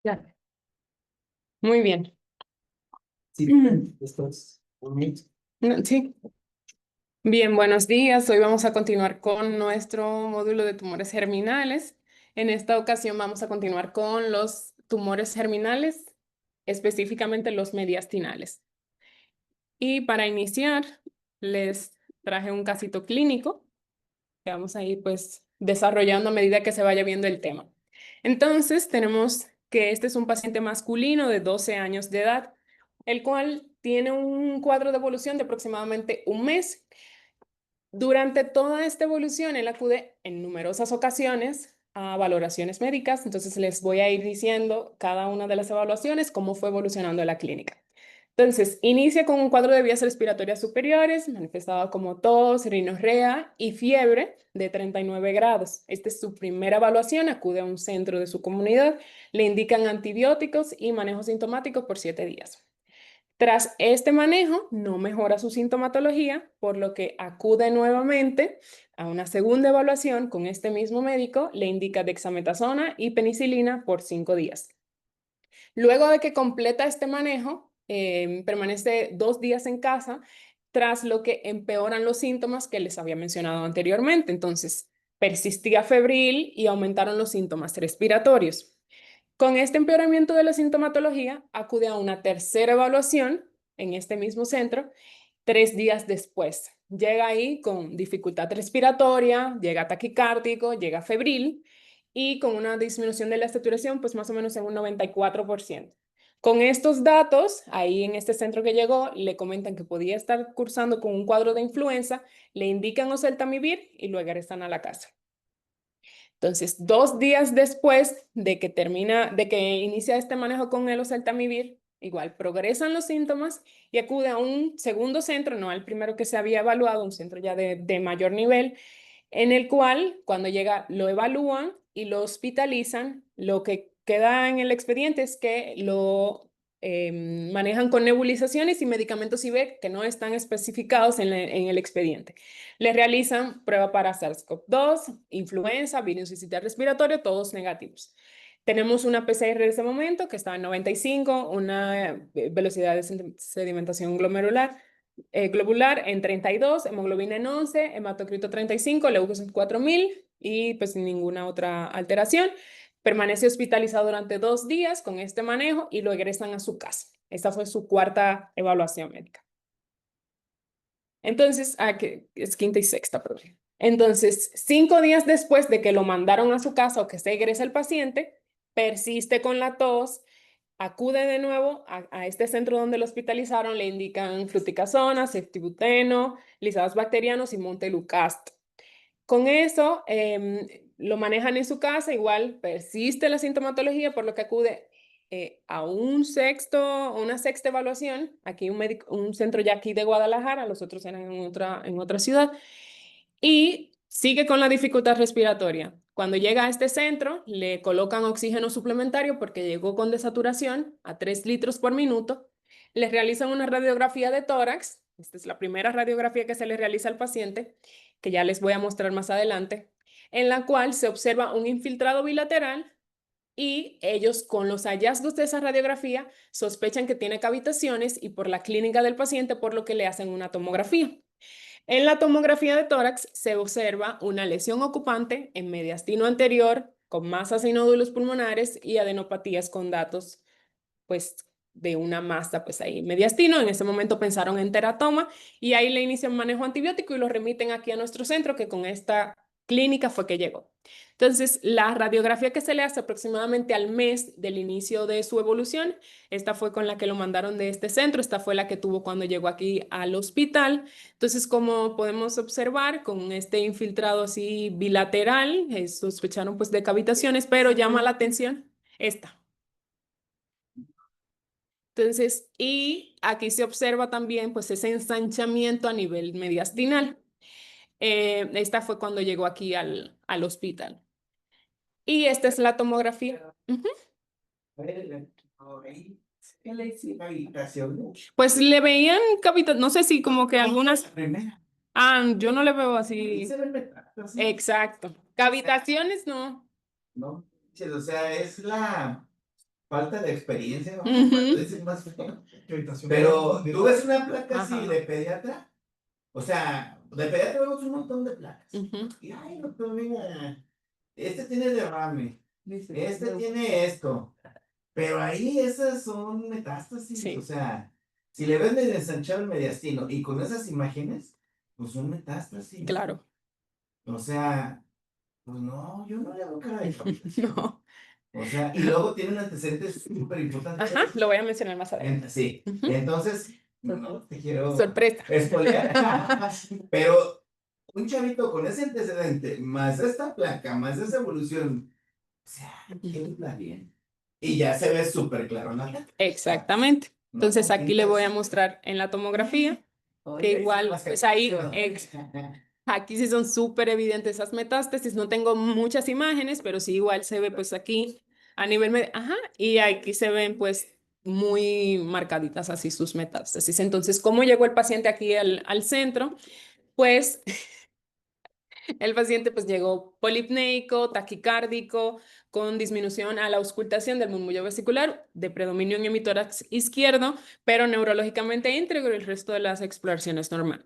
Ya. Muy bien. Sí, Mm. esto es un mix. No, sí. Bien, buenos días. Hoy vamos a continuar con nuestro módulo de tumores germinales. En esta ocasión vamos a continuar con los tumores germinales, específicamente los mediastinales. Y para iniciar, les traje un casito clínico que vamos a ir pues desarrollando a medida que se vaya viendo el tema. Entonces, tenemos que este es un paciente masculino de 12 años de edad, el cual tiene un cuadro de evolución de aproximadamente un mes. Durante toda esta evolución, él acude en numerosas ocasiones a valoraciones médicas, entonces les voy a ir diciendo cada una de las evaluaciones, cómo fue evolucionando la clínica. Entonces, inicia con un cuadro de vías respiratorias superiores, manifestado como tos, rinorrea y fiebre de 39 grados. Esta es su primera evaluación, acude a un centro de su comunidad, le indican antibióticos y manejo sintomático por 7 días. Tras este manejo, no mejora su sintomatología, por lo que acude nuevamente a una segunda evaluación con este mismo médico, le indica dexametasona y penicilina por 5 días. Luego de que completa este manejo, permanece 2 días en casa, tras lo que empeoran los síntomas que les había mencionado anteriormente. Entonces, persistía febril y aumentaron los síntomas respiratorios. Con este empeoramiento de la sintomatología, acude a una tercera evaluación en este mismo centro 3 días después. Llega ahí con dificultad respiratoria, llega taquicárdico, llega febril y con una disminución de la saturación, pues más o menos en un 94%. Con estos datos, ahí en este centro que llegó, le comentan que podía estar cursando con un cuadro de influenza, le indican oseltamivir y lo regresan a la casa. Entonces, 2 días después de que inicia este manejo con el oseltamivir, igual progresan los síntomas y acude a un segundo centro, no al primero que se había evaluado, un centro ya de mayor nivel, en el cual cuando llega lo evalúan y lo hospitalizan. Lo que queda en el expediente es que lo manejan con nebulizaciones y medicamentos IV que no están especificados en el expediente. Le realizan prueba para SARS-CoV-2, influenza, virus sincitial respiratorio, todos negativos. Tenemos una PCR en ese momento que estaba en 95, una velocidad de sedimentación globular en 32, hemoglobina en 11, hematocrito 35, leucocitos 4000 y pues ninguna otra alteración. Permanece hospitalizado durante 2 días con este manejo y lo regresan a su casa. Esta fue su cuarta evaluación médica. Entonces, que es quinta y sexta, perdón. Entonces, 5 días después de que lo mandaron a su casa o que se egresa el paciente, persiste con la tos, acude de nuevo a este centro donde lo hospitalizaron, le indican fluticasona, ceftibuteno, lisados bacterianos y montelukast. Con eso, lo manejan en su casa, igual persiste la sintomatología, por lo que acude a una sexta evaluación, aquí un centro ya aquí de Guadalajara, los otros eran en otra ciudad, y sigue con la dificultad respiratoria. Cuando llega a este centro, le colocan oxígeno suplementario porque llegó con desaturación a 3 litros por minuto, le realizan una radiografía de tórax, esta es la primera radiografía que se le realiza al paciente, que ya les voy a mostrar más adelante, en la cual se observa un infiltrado bilateral y ellos con los hallazgos de esa radiografía sospechan que tiene cavitaciones y por la clínica del paciente por lo que le hacen una tomografía. En la tomografía de tórax se observa una lesión ocupante en mediastino anterior con masas y nódulos pulmonares y adenopatías con datos pues de una masa pues ahí mediastino. En ese momento pensaron en teratoma y ahí le inician manejo antibiótico y lo remiten aquí a nuestro centro que con esta clínica fue que llegó. Entonces, la radiografía que se le hace aproximadamente al mes del inicio de su evolución, esta fue con la que lo mandaron de este centro, esta fue la que tuvo cuando llegó aquí al hospital. Entonces, como podemos observar, con este infiltrado así bilateral, sospecharon pues de cavitaciones, pero llama la atención esta. Entonces, y aquí se observa también pues ese ensanchamiento a nivel mediastinal. Esta fue cuando llegó aquí al hospital. Y esta es la tomografía. Ujú. ¿Qué le hice? Habitación. Pues le veían cavitaciones, no sé si como que algunas. Yo no le veo así. Se ve el retrato, sí. Exacto. Cavitaciones no. ¿No? Sí, o sea, es la falta de experiencia, ¿no? Ujú. Para decir más feo. Pero tú ves una placa así Ajá. de pediatra, o sea, de pediatra vemos un montón de placas. Ujú. Y ay, doctor, mira, este tiene derrame, este tiene esto. Pero ahí esas son metástasis, o Sí, sea, si le ves medio ensanchado el mediastino y con esas imágenes, pues son metástasis. claro. O sea, pues no, yo no le hago cara de palpitación. No. O sea, y luego tiene un antecedente súper importante. Ajá, lo voy a mencionar más adelante. Sí, Ujú. entonces, no te quiero Sorpresa. espolear, pero un chavito con ese antecedente, más esta placa, más esa evolución, o sea, ¿quién la bien? Y ya se ve súper claro en la placa. Exactamente. No Entonces con aquí le voy a pintas. mostrar en la tomografía que igual, pues ahí, aquí sí son súper evidentes esas metástasis. No tengo muchas imágenes, pero sí igual se ve pues aquí a nivel, ajá, y aquí se ven pues muy marcaditas así sus metástasis. Entonces, ¿cómo llegó el paciente aquí al centro? Pues el paciente pues llegó polipneico, taquicárdico, con disminución a la auscultación del murmullo vesicular, de predominio en hemitórax izquierdo, pero neurológicamente íntegro y el resto de las exploraciones normal.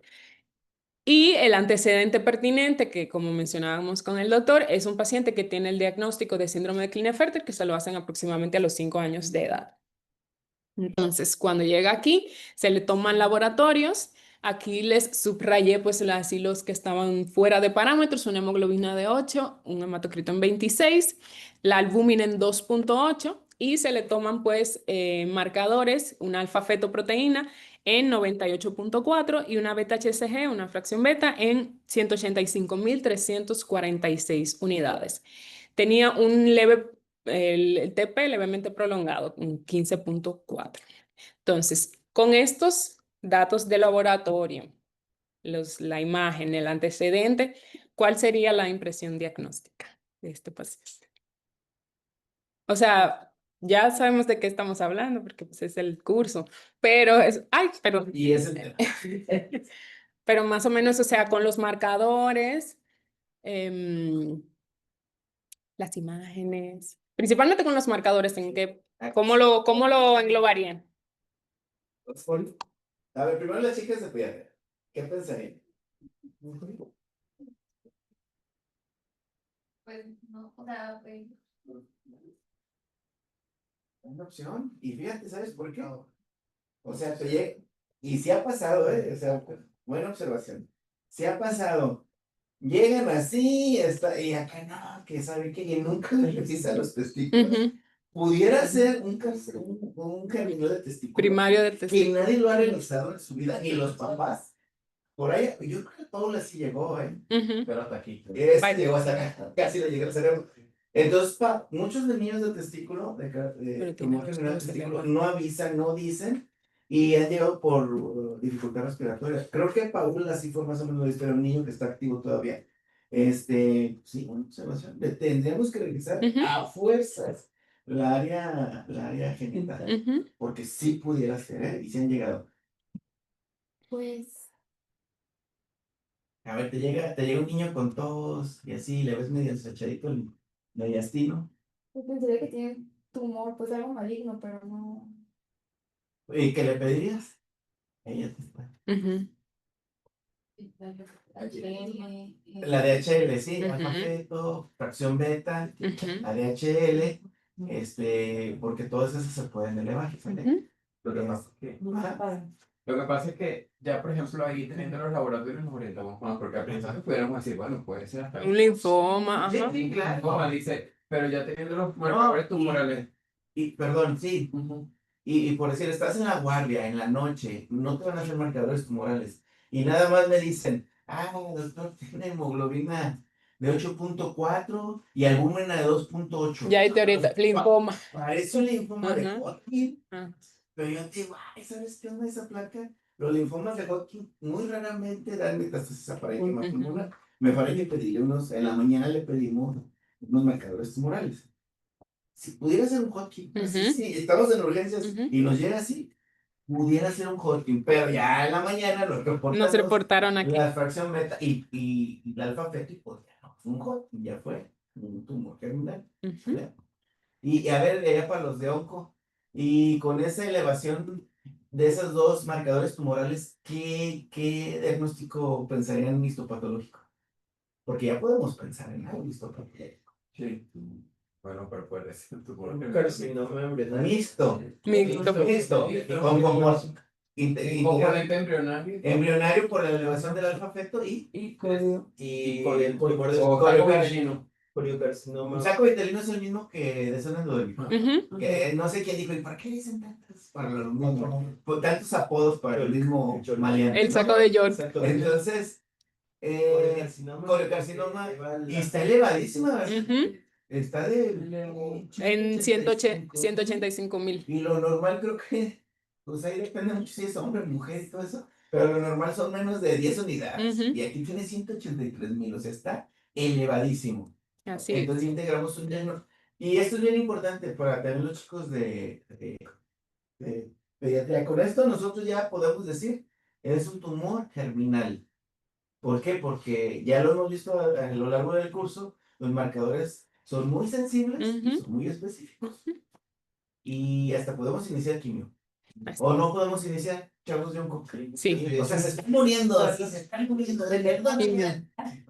Y el antecedente pertinente, que como mencionábamos con el doctor, es un paciente que tiene el diagnóstico de síndrome de Klinefelter, que se lo hacen aproximadamente a los 5 años de edad. Entonces, cuando llega aquí, se le toman laboratorios. Aquí les subrayé pues así los que estaban fuera de parámetros, una hemoglobina de 8, un hematocrito en 26, la albúmina en 2,8 y se le toman pues marcadores, una alfa-fetoproteína en 98,4 y una beta-HCG, una fracción beta, en 185.346 unidades. Tenía un leve el TP levemente prolongado, un 15,4. Entonces, con estos datos de laboratorio, la imagen, el antecedente, ¿cuál sería la impresión diagnóstica de este paciente? O sea, ya sabemos de qué estamos hablando porque pues, es el curso, pero es, ay, pero, Y ese, pero más o menos, o sea, con los marcadores, em, las imágenes, principalmente con los marcadores, en qué, cómo lo englobarían? a ver, primero las chicas de pediatra. ¿Qué pensarían? Pues no, o sea, pues, Una opción. Y fíjate, ¿sabes por qué? O sea, te llega. Y sí ha pasado, ¿eh? O sea, pues, buena observación. Sí ha pasado. Llegan así, y acá no, que sabe que y nunca le revisan los testículos. Ujú. Pudiera ser un germinal de testículo Primario del y testigo. nadie lo ha revisado en su vida, ni los papás. Por ahí, yo creo que Paula sí llegó, ¿eh? Ujú. Pero hasta aquí. Este Vaya. llegó hasta acá, casi le llega al cerebro. Entonces, muchos de niños de testículo, Pero tiene tumor los germinal de ojos de testículo, lengua. no avisan, no dicen, y han llegado por dificultad respiratoria. Creo que Paula sí fue más o menos pero un niño que está activo todavía. Sí, una observación. Le tendríamos que revisar Ujú. a fuerzas la área genital, Ujú. porque sí pudiera ser, ¿eh? Y sí han llegado. pues, A ver, te llega un niño con tos y así, le ves medio ensachadito el mediastino. pues pensaría que tiene tumor, pues algo maligno, pero no. ¿Y qué le pedirías? Ella te está. Ujú. HN, La DHL, sí, alfa Ujú. feto, fracción beta, Ujú. la DHL, porque todas esas se pueden elevar, ¿sale? Ujú. Lo que pasa es que, Ajá. lo que pasa es que ya, por ejemplo, ahí teniendo los laboratorios nos orientamos más, porque al principio pudiéramos decir, bueno, puede ser hasta Un linfoma, Sí, ajá. sí, claro. como dice, pero ya teniendo los marcadores tumorales. Perdón, sí. Ujú. Y por decir, estás en la guardia, en la noche, no te van a hacer marcadores tumorales. Y nada más me dicen, doctor, tiene hemoglobina de 8,4 y albúmina de 2,8. Ya ahí te ahorita, linfoma. Parece un linfoma de Ajá. Hodgkin, Ah. pero yo te digo, ay, ¿sabes qué onda esa placa? Los linfomas de Hodgkin muy raramente dan metástasis a parénquima Ujú. pulmonar. Me parece que pedirle en la mañana le pedimos unos marcadores tumorales. Si pudiera ser un Hodgkin, así Ujú. sí, estamos en urgencias Ujú. y nos llega así, pudiera ser un Hodgkin, pero ya en la mañana nos No se reportan reportaron aquí. la fracción beta y la alfa feto y pues ya no fue un Hodgkin, ya fue un tumor germinal. Ujú. ¿Vale? Y a ver, ya para los de onco, y con esa elevación de esos dos marcadores tumorales, ¿qué diagnóstico pensarían en histopatológico? Porque ya podemos pensar en algo histopatológico. Sí. Bueno, pero puede ser tumor. Carcinoma embrionario. Mixto. Mixto. Mixto. Con Componente embrionario. embrionario por la elevación del alfa feto Y con el tumor de O coriocarcinoma. coriocarcinoma. Un saco vitelino es el mismo que de zona endodérmica. Ujú. Que no sé quién dijo, ¿y para qué dicen tantos para lo mismo? Tantos apodos para el mismo maleante, El ¿no? saco de York. Entonces, coriocarcinoma, y está elevadísima, ¿verdad? Ujú. Está de En 185,000. Y lo normal creo que, pues ahí depende mucho si es hombre, mujer y todo eso, pero lo normal son menos de 10 unidades. Ujú. Y aquí tiene 183,000, o sea, está elevadísimo. Así es. Entonces integramos un diagnóstico. Y esto es bien importante para también los chicos de pediatría. Con esto nosotros ya podemos decir, es un tumor germinal. ¿Por qué? Porque ya lo hemos visto a lo largo del curso, los marcadores son muy sensibles y Ujú. son muy específicos. Y hasta podemos iniciar quimio. Así. O no podemos iniciar chavos de onco. Sí. O sea, se están muriendo, así se están muriendo de verdad.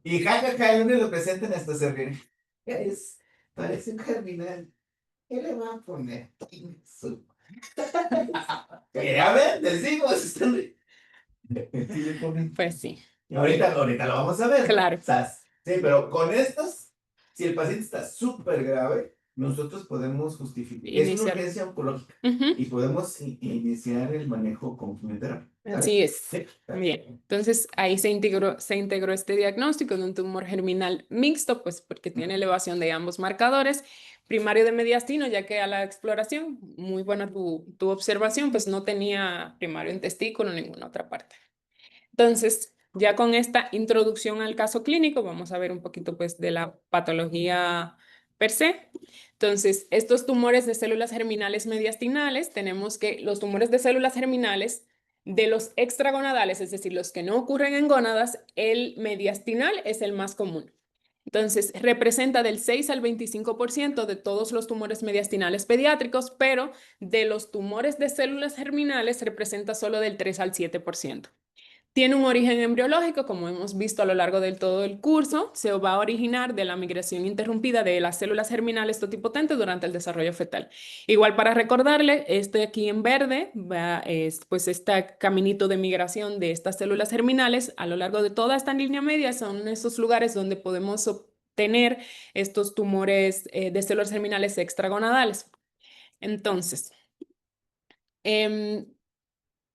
Y jajaja, el lunes lo presentan hasta se ríen. Parece un germinal. ¿Qué le va a poner? A ver, decimos, están Pues sí, ahorita lo vamos a ver. claro. Sas. Sí, pero con estos, si el paciente está súper grave, nosotros podemos justificar. Es una Iniciar. urgencia oncológica Ujú. y podemos iniciar el manejo con quimioterapia. ¿Sale? Así es. Sí. Bien, entonces ahí se integró este diagnóstico de un tumor germinal mixto, pues porque tiene elevación de ambos marcadores, primario de mediastino, ya que a la exploración, muy buena tu observación, pues no tenía primario en testículo ni ninguna otra parte. Entonces, ya con esta introducción al caso clínico, vamos a ver un poquito pues de la patología per se. Entonces, estos tumores de células germinales mediastinales, tenemos que los tumores de células germinales de los extragonadales, es decir, los que no ocurren en gónadas, el mediastinal es el más común. Entonces, representa del 6 al 25% de todos los tumores mediastinales pediátricos, pero de los tumores de células germinales representa solo del 3 al 7%. Tiene un origen embriológico, como hemos visto a lo largo de todo el curso, se va a originar de la migración interrumpida de las células germinales totipotentes durante el desarrollo fetal. Igual para recordarle, este aquí en verde es pues este caminito de migración de estas células germinales a lo largo de toda esta línea media, son esos lugares donde podemos obtener estos tumores de células germinales extragonadales. Entonces,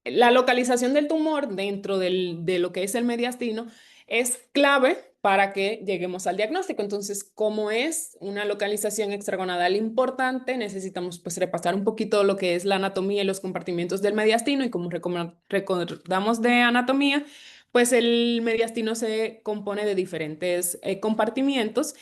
la localización del tumor dentro de lo que es el mediastino es clave para que lleguemos al diagnóstico. Entonces, como es una localización extragonadal importante, necesitamos pues repasar un poquito lo que es la anatomía y los compartimientos del mediastino y como recordamos de anatomía, pues el mediastino se compone de diferentes compartimientos.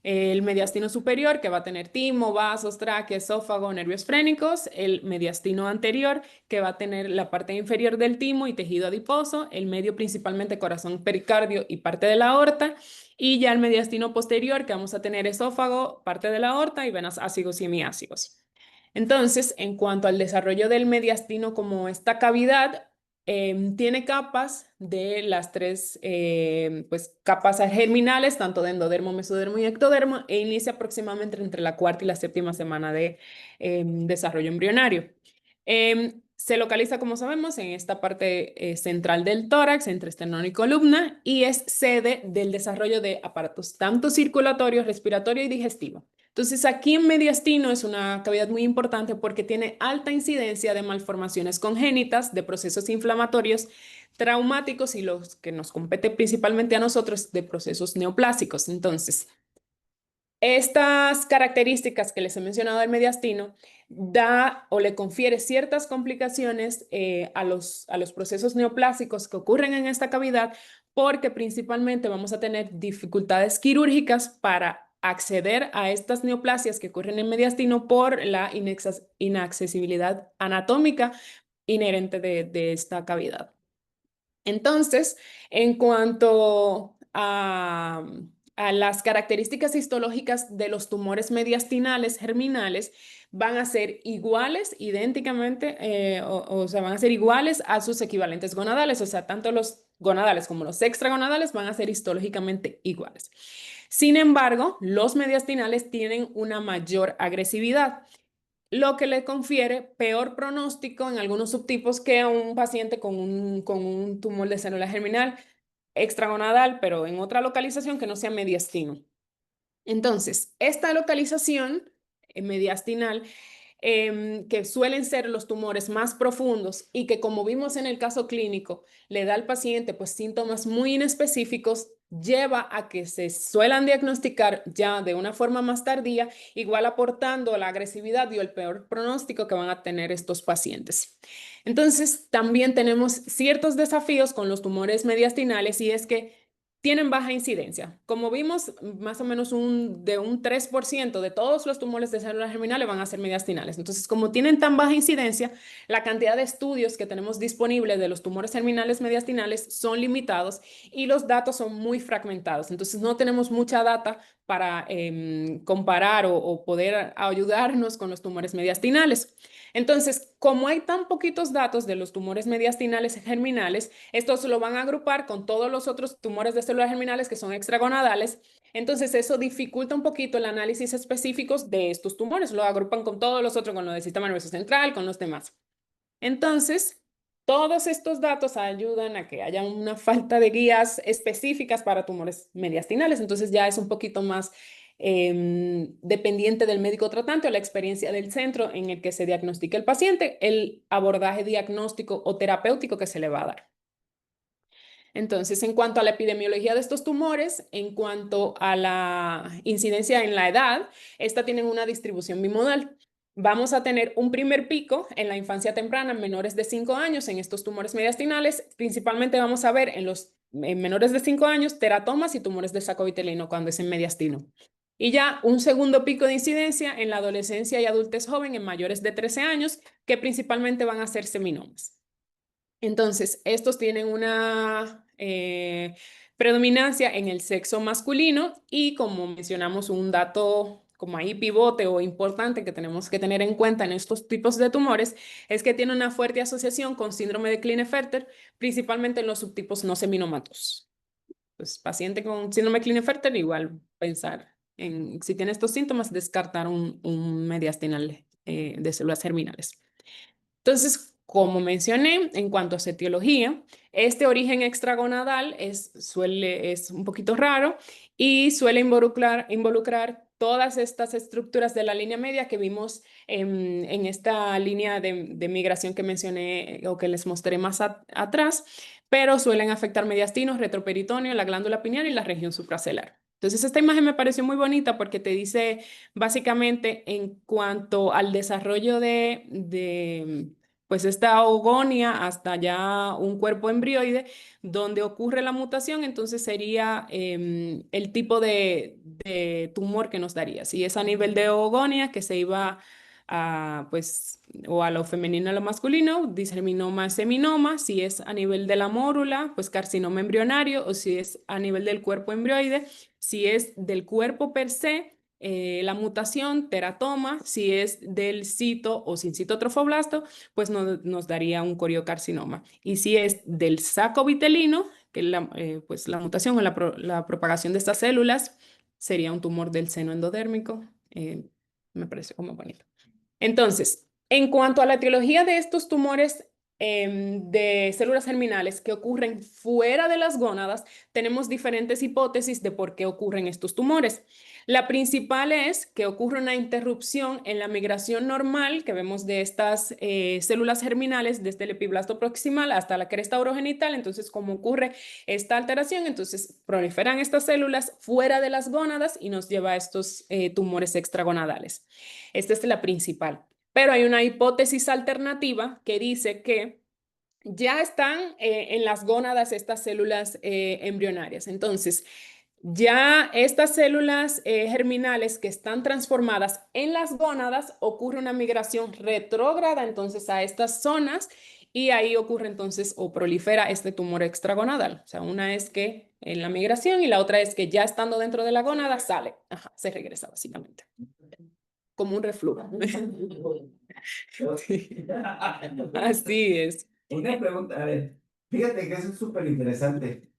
El mediastino superior, que va a tener timo, vasos, tráquea, esófago, nervios frénicos. El mediastino anterior, que va a tener la parte inferior del timo y tejido adiposo, el medio principalmente corazón, pericardio y parte de la aorta, y ya el mediastino posterior, que vamos a tener esófago, parte de la aorta y venas ácigos y hemiácigos. Entonces, en cuanto al desarrollo del mediastino como esta cavidad, tiene capas de las tres pues, capas germinales, tanto de endodermo, mesodermo y ectodermo, e inicia aproximadamente entre la cuarta y la séptima semana de desarrollo embrionario. Se localiza, como sabemos, en esta parte central del tórax, entre esternón y columna, y es sede del desarrollo de aparatos tanto circulatorio, respiratorio y digestivo. Entonces, aquí en mediastino es una cavidad muy importante porque tiene alta incidencia de malformaciones congénitas, de procesos inflamatorios, traumáticos y los que nos compete principalmente a nosotros de procesos neoplásicos. Entonces, estas características que les he mencionado del mediastino da o le confiere ciertas complicaciones a los procesos neoplásicos que ocurren en esta cavidad porque principalmente vamos a tener dificultades quirúrgicas para acceder a estas neoplasias que ocurren en mediastino por la inaccesibilidad anatómica inherente de esta cavidad. Entonces, en cuanto las características histológicas de los tumores mediastinales germinales van a ser iguales, idénticamente, o sea, van a ser iguales a sus equivalentes gonadales. O sea, tanto los gonadales como los extragonadales van a ser histológicamente iguales. Sin embargo, los mediastinales tienen una mayor agresividad, lo que le confiere peor pronóstico en algunos subtipos que a un paciente con un tumor de célula germinal extragonadal, pero en otra localización que no sea mediastino. Entonces, esta localización mediastinal, que suelen ser los tumores más profundos y que, como vimos en el caso clínico, le da al paciente pues síntomas muy inespecíficos, lleva a que se suelan diagnosticar ya de una forma más tardía, igual aportando la agresividad y el peor pronóstico que van a tener estos pacientes. Entonces, también tenemos ciertos desafíos con los tumores mediastinales, y es que tienen baja incidencia. Como vimos, más o menos de un 3% de todos los tumores de células germinales van a ser mediastinales. Entonces, como tienen tan baja incidencia, la cantidad de estudios que tenemos disponibles de los tumores germinales mediastinales son limitados y los datos son muy fragmentados. Entonces, no tenemos mucha data para comparar o poder ayudarnos con los tumores mediastinales. Entonces, como hay tan poquitos datos de los tumores mediastinales germinales, estos lo van a agrupar con todos los otros tumores de células germinales que son extragonadales. Entonces, eso dificulta un poquito el análisis específicos de estos tumores. Lo agrupan con todos los otros, con los del sistema nervioso central, con los demás. Entonces, todos estos datos ayudan a que haya una falta de guías específicas para tumores mediastinales. Entonces, ya es un poquito más dependiente del médico tratante o la experiencia del centro en el que se diagnostique el paciente, el abordaje diagnóstico o terapéutico que se le va a dar. Entonces, en cuanto a la epidemiología de estos tumores, en cuanto a la incidencia en la edad, esta tienen una distribución bimodal. Vamos a tener un primer pico en la infancia temprana, en menores de 5 años, en estos tumores mediastinales. Principalmente vamos a ver en los menores de 5 años teratomas y tumores de saco vitelino cuando es en mediastino. Y ya un segundo pico de incidencia en la adolescencia y adultez joven en mayores de 13 años, que principalmente van a ser seminomas. Entonces, estos tienen una predominancia en el sexo masculino y, como mencionamos, un dato como ahí pivote o importante que tenemos que tener en cuenta en estos tipos de tumores es que tiene una fuerte asociación con síndrome de Klinefelter, principalmente en los subtipos no seminomatos. Pues paciente con síndrome de Klinefelter, igual pensar en si tiene estos síntomas, descartar un mediastinal de células germinales. Entonces, como mencioné, en cuanto a etiología, este origen extragonadal es un poquito raro y suele involucrar todas estas estructuras de la línea media que vimos en esta línea de migración que mencioné o que les mostré más atrás, pero suelen afectar mediastino, retroperitoneo, la glándula pineal y la región supracelular. Entonces, esta imagen me pareció muy bonita porque te dice básicamente en cuanto al desarrollo pues esta oogonia hasta ya un cuerpo embrioide, donde ocurre la mutación, entonces sería el tipo de tumor que nos daría. Si es a nivel de oogonia, que se iba a, pues, o a lo femenino o a lo masculino, disseminoma, seminoma. Si es a nivel de la mórula, pues carcinoma embrionario, o si es a nivel del cuerpo embrioide, si es del cuerpo per se, la mutación, teratoma. Si es del cito o sin citotrofoblasto, pues nos daría un coriocarcinoma. Y si es del saco vitelino, que es pues la mutación o la propagación de estas células, sería un tumor del seno endodérmico. Me parece como bonito. Entonces, en cuanto a la etiología de estos tumores de células germinales que ocurren fuera de las gónadas, tenemos diferentes hipótesis de por qué ocurren estos tumores. La principal es que ocurre una interrupción en la migración normal que vemos de estas células germinales desde el epiblasto proximal hasta la cresta urogenital. Entonces, como ocurre esta alteración, entonces proliferan estas células fuera de las gónadas y nos lleva a estos tumores extragonadales. Esta es la principal. Pero hay una hipótesis alternativa que dice que ya están en las gónadas estas células embrionarias. Entonces, ya estas células germinales que están transformadas en las gónadas, ocurre una migración retrógrada entonces a estas zonas y ahí ocurre entonces o prolifera este tumor extragonadal. O sea, una es que en la migración y la otra es que ya estando dentro de la gónada sale, ajá, se regresa básicamente, como un reflujo. Sí, así es. Una pregunta, a ver, fíjate que eso es súper interesante.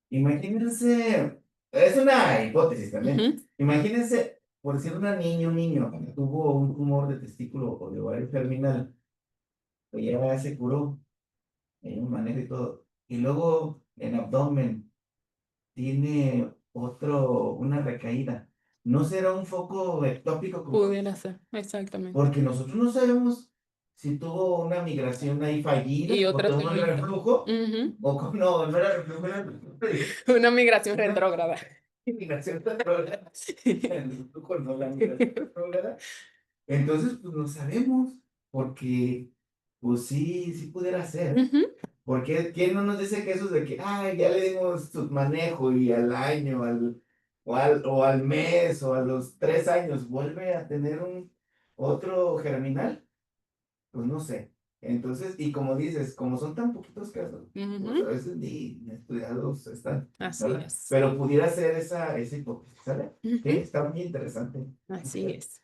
Imagínense, es una hipótesis también. Ujú. Imagínense, por decir una niña, un niño que tuvo un tumor de testículo o de ovario terminal, pues ya se curó, en un manejo y todo. Y luego en abdomen tiene una recaída. ¿No será un foco ectópico como? Pudiera ser, exactamente. Porque nosotros no sabemos si tuvo una migración ahí fallida Y o otras tuvo un reflujo Ujú. o no, no era reflujo, era Una migración retrógrada. migración retrógrada. El reflujo no, la migración retrógrada. Entonces, pues no sabemos, porque pues sí, sí pudiera ser. Ujú. Porque quién no nos dice que eso es de que, ay, ya le dimos su manejo y al año, o al mes, o a los 3 años, vuelve a tener un otro germinal, pues no sé. Entonces, y como dices, como son tan poquitos casos, pues Ujú. a veces ni estudiados están, Así ¿verdad? es. Pero pudiera ser esa hipótesis, ¿sale? Ujú. Sí, está muy interesante. Así es.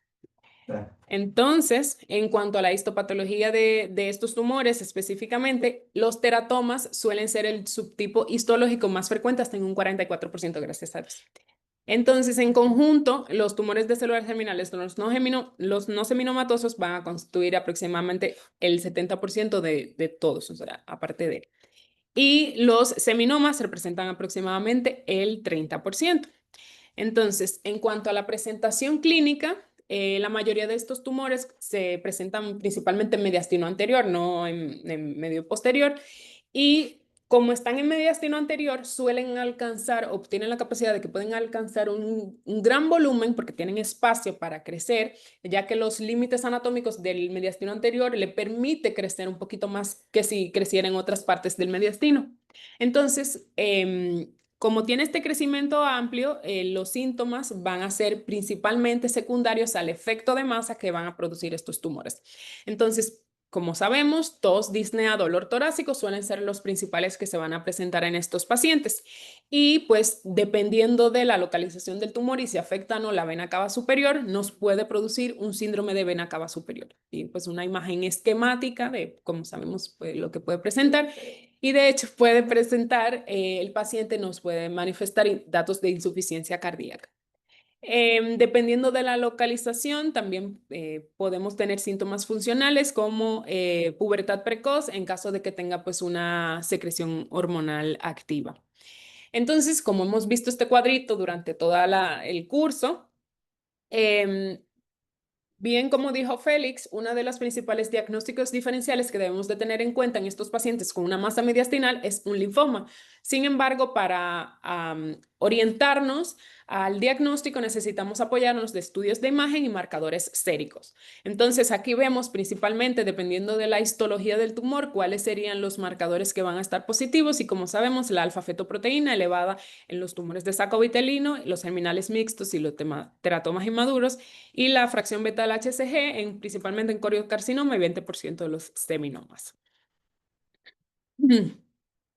Está. Entonces, en cuanto a la histopatología de estos tumores específicamente, los teratomas suelen ser el subtipo histológico más frecuente, hasta en un 44%, gracias a Dios. Entonces, en conjunto, los tumores de células germinales, los no seminomatosos, van a constituir aproximadamente el 70% de todos, o sea, aparte de. Y los seminomas representan aproximadamente el 30%. Entonces, en cuanto a la presentación clínica, la mayoría de estos tumores se presentan principalmente en mediastino anterior, no en medio posterior. Y como están en mediastino anterior, suelen alcanzar, obtienen la capacidad de que pueden alcanzar un gran volumen porque tienen espacio para crecer, ya que los límites anatómicos del mediastino anterior le permite crecer un poquito más que si creciera en otras partes del mediastino. Entonces, como tiene este crecimiento amplio, los síntomas van a ser principalmente secundarios al efecto de masa que van a producir estos tumores. Entonces, como sabemos, tos, disnea, dolor torácico suelen ser los principales que se van a presentar en estos pacientes. Y pues dependiendo de la localización del tumor y si afecta o no la vena cava superior, nos puede producir un síndrome de vena cava superior. Y pues una imagen esquemática de, como sabemos, pues, lo que puede presentar. Y de hecho puede presentar, el paciente nos puede manifestar datos de insuficiencia cardíaca. Dependiendo de la localización, también podemos tener síntomas funcionales como pubertad precoz en caso de que tenga pues una secreción hormonal activa. Entonces, como hemos visto este cuadrito durante todo el curso, em, bien, como dijo Félix, uno de los principales diagnósticos diferenciales que debemos de tener en cuenta en estos pacientes con una masa mediastinal es un linfoma. Sin embargo, para orientarnos al diagnóstico necesitamos apoyarnos de estudios de imagen y marcadores séricos. Entonces, aquí vemos principalmente, dependiendo de la histología del tumor, cuáles serían los marcadores que van a estar positivos y como sabemos, la alfa-fetoproteína elevada en los tumores de saco vitelino, los germinales mixtos y los teratomas inmaduros y la fracción beta del HCG, principalmente en coriocarcinoma y 20% de los seminomas.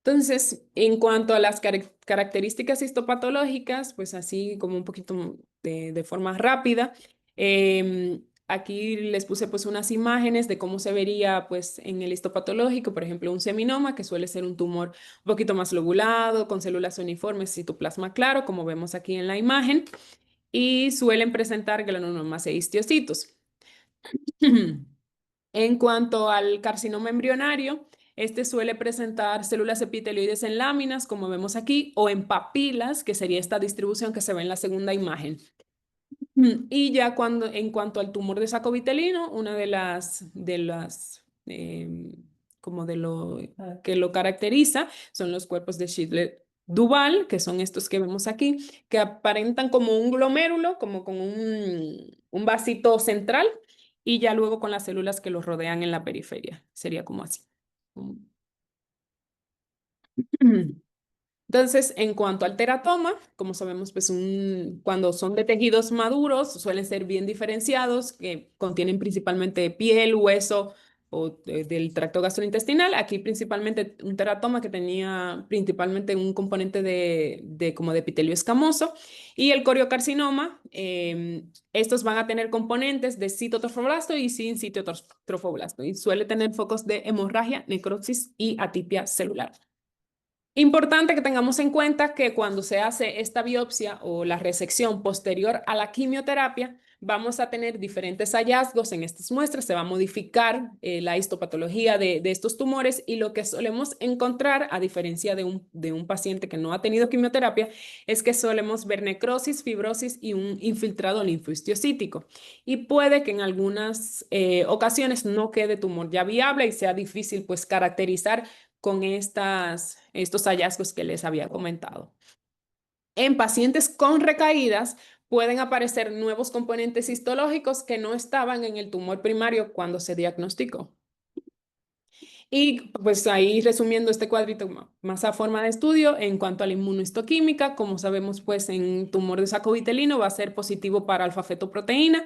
Entonces, en cuanto a las características histopatológicas, pues así como un poquito de forma rápida, aquí les puse pues unas imágenes de cómo se vería pues en el histopatológico, por ejemplo, un seminoma, que suele ser un tumor un poquito más lobulado, con células uniformes, citoplasma claro, como vemos aquí en la imagen, y suelen presentar glanomas e histiocitos. En cuanto al carcinoma embrionario, este suele presentar células epitelioides en láminas, como vemos aquí, o en papilas, que sería esta distribución que se ve en la segunda imagen. Y ya en cuanto al tumor de saco vitelino, una como de lo que lo caracteriza son los cuerpos de Schindler-Duval, que son estos que vemos aquí, que aparentan como un glomérulo, como con un vasito central, y ya luego con las células que los rodean en la periferia. Sería como así. Entonces, en cuanto al teratoma, como sabemos, pues cuando son de tejidos maduros, suelen ser bien diferenciados, que contienen principalmente piel, hueso, del tracto gastrointestinal. Aquí principalmente un teratoma que tenía principalmente un componente como de epitelio escamoso. Y el coriocarcinoma, estos van a tener componentes de citotrofoblasto y sin citotrofoblasto. Y suele tener focos de hemorragia, necrosis y atipia celular. Importante que tengamos en cuenta que cuando se hace esta biopsia o la resección posterior a la quimioterapia, vamos a tener diferentes hallazgos en estas muestras, se va a modificar la histopatología de estos tumores y lo que solemos encontrar, a diferencia de un paciente que no ha tenido quimioterapia, es que solemos ver necrosis, fibrosis y un infiltrado linfohistiocytítico. Y puede que en algunas ocasiones no quede tumor ya viable y sea difícil pues caracterizar con estos hallazgos que les había comentado. En pacientes con recaídas pueden aparecer nuevos componentes histológicos que no estaban en el tumor primario cuando se diagnosticó. Y pues ahí resumiendo este cuadrito más a forma de estudio, en cuanto a la inmunohistoquímica, como sabemos pues en tumor de saco vitelino va a ser positivo para alfa-fetoproteína.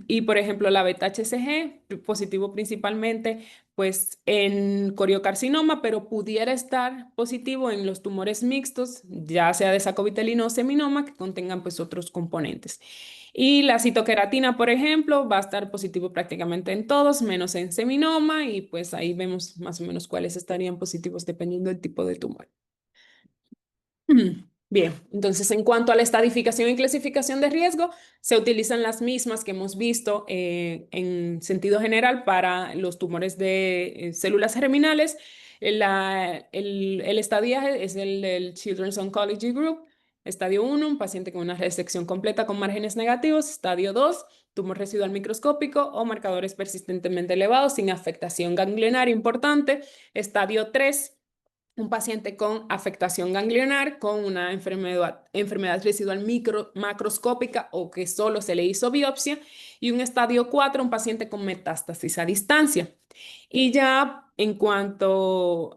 Y por ejemplo, la beta-HCG, positivo principalmente pues en coriocarcinoma, pero pudiera estar positivo en los tumores mixtos, ya sea de saco vitelino o seminoma, que contengan pues otros componentes. Y la citoqueratina, por ejemplo, va a estar positivo prácticamente en todos, menos en seminoma, y pues ahí vemos más o menos cuáles estarían positivos dependiendo del tipo de tumor. Bien, entonces en cuanto a la estadificación y clasificación de riesgo, se utilizan las mismas que hemos visto en sentido general para los tumores de células germinales. El estadiaje es el del Children's Oncology Group. Estadio 1, un paciente con una resección completa con márgenes negativos. Estadio 2, tumor residual microscópico o marcadores persistentemente elevados sin afectación ganglionar importante. Estadio 3, un paciente con afectación ganglionar, con una enfermedad residual macroscópica o que solo se le hizo biopsia, y un estadio 4, un paciente con metástasis a distancia. Y ya en cuanto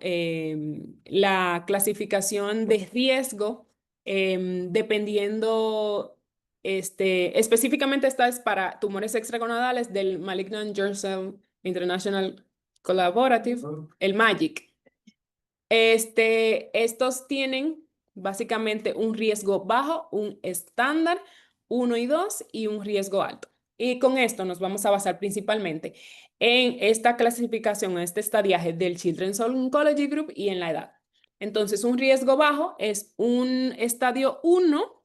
la clasificación de riesgo, dependiendo, específicamente esta es para tumores extragonadales del Malignant Germ Cell International Collaborative, el MAGIC. Estos tienen básicamente un riesgo bajo, un estándar, 1 y 2 y un riesgo alto. Y con esto nos vamos a basar principalmente en esta clasificación, en este estadiaje del Children's Oncology Group y en la edad. Entonces, un riesgo bajo es un estadio 1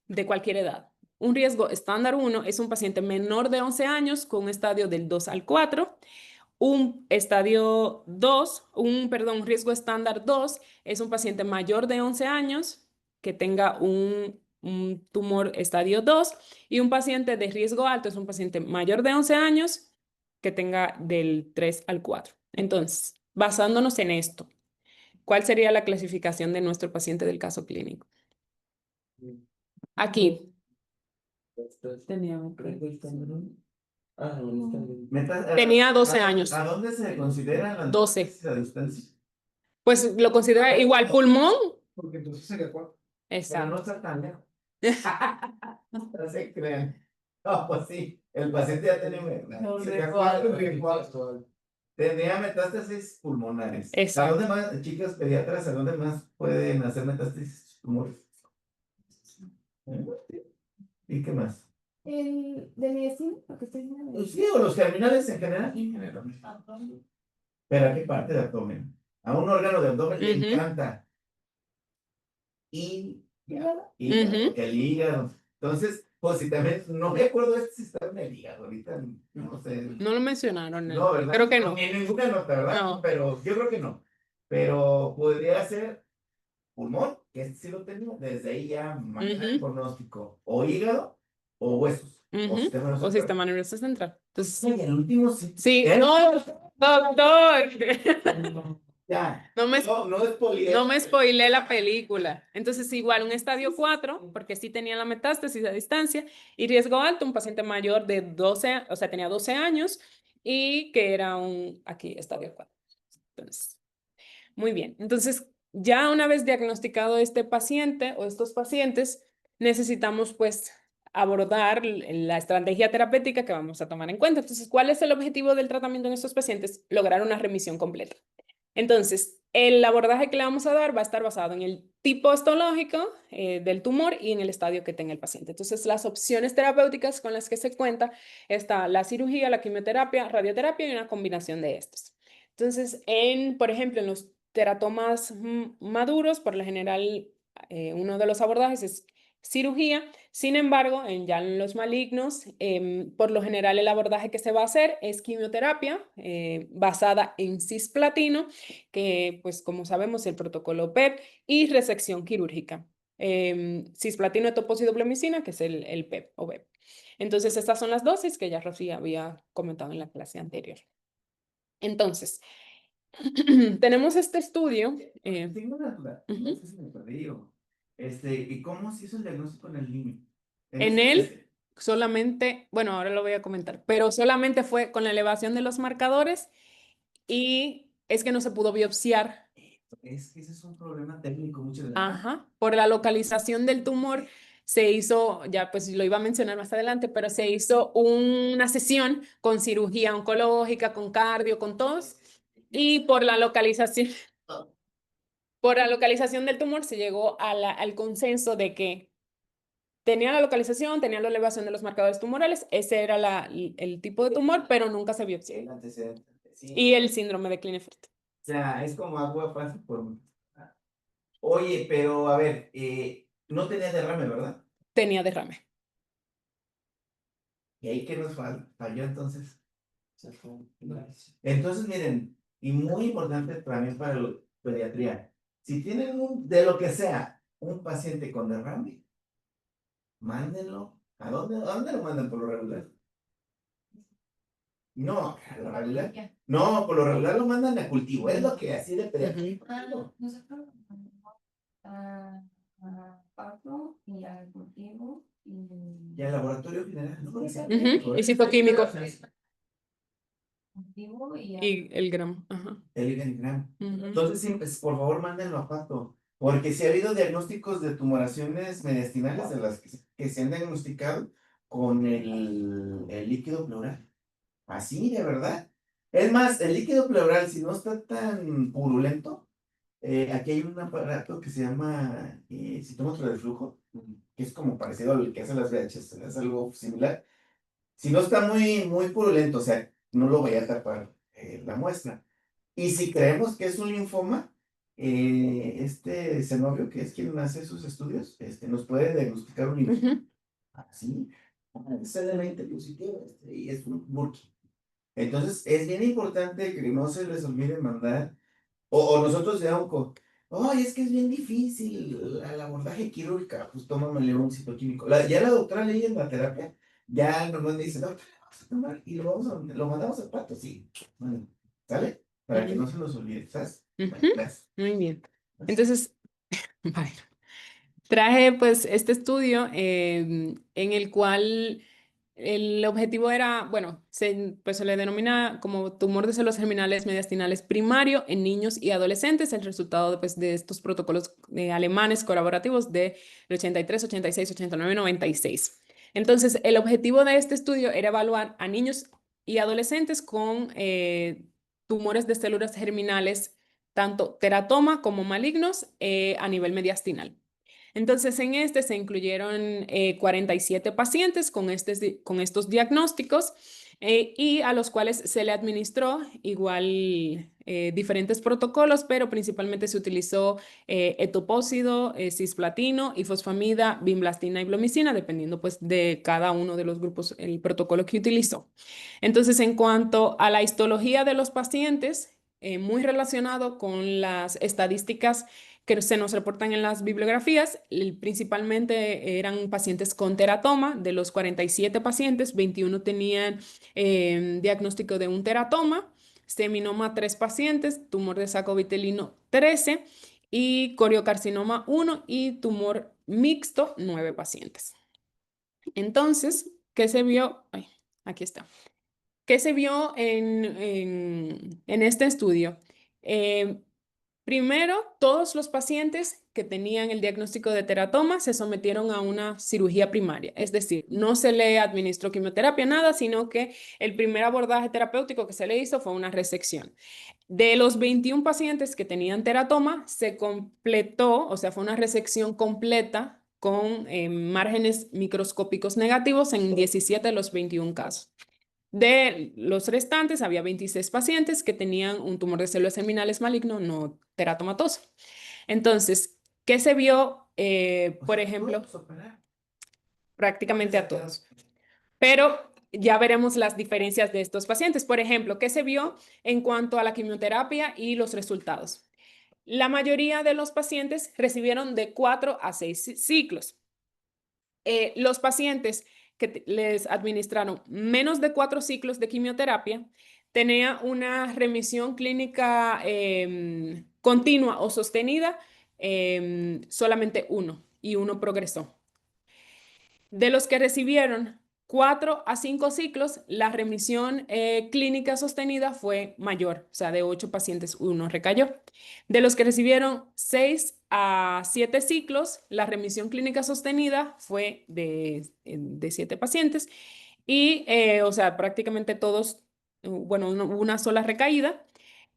de cualquier edad. Un riesgo estándar 1 es un paciente menor de 11 años con un estadio del 2 al 4. Un estadio 2, un riesgo estándar 2 es un paciente mayor de 11 años que tenga un tumor estadio 2, y un paciente de riesgo alto es un paciente mayor de 11 años que tenga del 3 al 4. Entonces, basándonos en esto, ¿cuál sería la clasificación de nuestro paciente del caso clínico? Aquí. Tenía 12 años. ¿A dónde se consideran las 12. metástasis a distancia? Pues lo considera igual pulmón. Porque entonces sería 4. Pero no Exacto. está tan lejos. No se crean. No, pues sí, el paciente ya tenía metástasis pulmonares. Exacto. ¿A dónde más, chicas pediatras, a dónde más pueden hacer metástasis tumores? ¿Y qué más? El de medicina, lo que estoy diciendo. Pues sí, o los germinales en general. ¿Pero a qué parte de abdomen? A un órgano de abdomen le Ujú. encanta. Y ¿Hígado? el hígado. Entonces, pues si también, no me acuerdo si está en el hígado ahorita, no sé. No lo mencionaron. No, ¿verdad? Creo que no. Ni en ninguna nota, ¿verdad? No. Pero yo creo que no. Pero podría ser pulmón, que este sí lo tengo, desde ahí ya mañana el pronóstico. O hígado, o huesos. O sistema nervioso O sistema nervioso central. Entonces, Sí, el último sí. sí, ¿Eh? no, doctor. Ya. No me, No spoileé. no me spoilé la película. Entonces, igual, un estadio 4, porque sí tenía la metástasis a distancia, y riesgo alto, un paciente mayor de 12, o sea, tenía 12 años, y que era aquí, estadio 4. Entonces, muy bien. Entonces, ya una vez diagnosticado este paciente o estos pacientes, necesitamos pues abordar la estrategia terapéutica que vamos a tomar en cuenta. Entonces, ¿cuál es el objetivo del tratamiento en estos pacientes? Lograr una remisión completa. Entonces, el abordaje que le vamos a dar va a estar basado en el tipo histológico del tumor y en el estadio que tenga el paciente. Entonces, las opciones terapéuticas con las que se cuenta está la cirugía, la quimioterapia, radioterapia y una combinación de estos. Entonces, por ejemplo, en los teratomas maduros, por lo general, uno de los abordajes es cirugía. Sin embargo, ya en los malignos, por lo general el abordaje que se va a hacer es quimioterapia basada en cisplatino, que pues como sabemos el protocolo PEP y resección quirúrgica. Cisplatino etoposidoblemicina, que es el PEP o BEP. Entonces estas son las dosis que ya Rocío había comentado en la clase anterior. Entonces, tenemos este estudio. Tengo una duda, Ujú. no sé si me perdí o- ¿y cómo se hizo el diagnóstico en el niño? En él solamente, bueno, ahora lo voy a comentar, pero solamente fue con la elevación de los marcadores y es que no se pudo biopsiar. Es que ese es un problema técnico muchas veces. Ajá, por la localización del tumor se hizo, ya pues lo iba a mencionar más adelante, pero se hizo una sesión con cirugía oncológica, con cardio, con todos, y por la localización del tumor se llegó al consenso de que tenía la localización, tenía la elevación de los marcadores tumorales, ese era el tipo de tumor, pero nunca se biopsió. El antecedente, sí. Y el síndrome de Klinefelter. O sea, es como agua pasa por... Oye, pero a ver, no tenía derrame, ¿verdad? Tenía derrame. ¿Y ahí qué nos falló entonces? Entonces, miren, y muy importante también para la pediatría, si tienen de lo que sea, un paciente con derrame, mándenlo. ¿A dónde lo mandan por lo regular? No, por lo regular. No, por lo regular lo mandan a cultivo, es lo que así de pediatría. Nosotros a Paco y al cultivo Y al laboratorio general, ¿no? Y citoquímico. cultivo Y el gramo. Ajá. El organigrama. Ujú. Entonces, sí, pues, por favor, mándenlo a Pato. Porque si ha habido diagnósticos de tumoraciones mediastinales de las que se han diagnosticado con el líquido pleural. Así, de verdad. Es más, el líquido pleural, si no está tan purulento, aquí hay un aparato que se llama citómetro de flujo, que es como parecido al que hacen las VHS, es algo similar. Si no está muy purulento, o sea, no lo voy a tapar la muestra. Y si creemos que es un linfoma, este Zenobio, que es quien hace sus estudios, nos puede diagnosticar un linfoma. Ujú. Así, es CD20 positivo, y es un Burki. Entonces, es bien importante que no se les olvide mandar, o nosotros de onco, ay, es que es bien difícil el abordaje quirúrgica, pues tómame un citoquímico. Ya la doctora leí en la terapia, ya nomás me dice, no, vamos a tomar y lo mandamos al pato, sí. Bueno, ¿sale? Para que no se nos olvide, ¿sabes? Bueno, Ujú. gracias. Muy bien. Entonces, vale. Traje pues este estudio en el cual el objetivo era, bueno, pues se le denomina como tumor de células germinales mediastinales primario en niños y adolescentes, el resultado pues, de estos protocolos alemanes colaborativos de 83, 86, 89, 96. Entonces, el objetivo de este estudio era evaluar a niños y adolescentes con tumores de células germinales, tanto teratoma como malignos, a nivel mediastinal. Entonces, en este se incluyeron 47 pacientes con estos diagnósticos y a los cuales se le administró igual diferentes protocolos, pero principalmente se utilizó etopósido, cisplatino, ifosfamida, vimblastina y blomicina, dependiendo pues de cada uno de los grupos, el protocolo que utilizó. Entonces, en cuanto a la histología de los pacientes, muy relacionado con las estadísticas que se nos reportan en las bibliografías, principalmente eran pacientes con teratoma. De los 47 pacientes, 21 tenían diagnóstico de un teratoma, seminoma 3 pacientes, tumor de saco vitelino 13 y coriocarcinoma 1 y tumor mixto 9 pacientes. Entonces, ¿qué se vio? Ay, aquí está. ¿Qué se vio en este estudio? Primero, todos los pacientes que tenían el diagnóstico de teratoma se sometieron a una cirugía primaria, es decir, no se le administró quimioterapia, nada, sino que el primer abordaje terapéutico que se le hizo fue una resección. De los 21 pacientes que tenían teratoma, se completó, o sea, fue una resección completa con márgenes microscópicos negativos en 17 de los 21 casos. De los restantes, había 26 pacientes que tenían un tumor de células germinales maligno no teratomatoso. Entonces, ¿qué se vio, por ejemplo, prácticamente a todos? Pero ya veremos las diferencias de estos pacientes. Por ejemplo, ¿qué se vio en cuanto a la quimioterapia y los resultados? La mayoría de los pacientes recibieron de 4 a 6 ciclos. Los pacientes que les administraron menos de 4 ciclos de quimioterapia tenía una remisión clínica continua o sostenida, solamente uno, y uno progresó. De los que recibieron 4 a 5 ciclos, la remisión clínica sostenida fue mayor, o sea, de 8 pacientes, uno recayó. De los que recibieron 6 a 7 ciclos, la remisión clínica sostenida fue de 7 pacientes y, o sea, prácticamente todos, bueno, una sola recaída.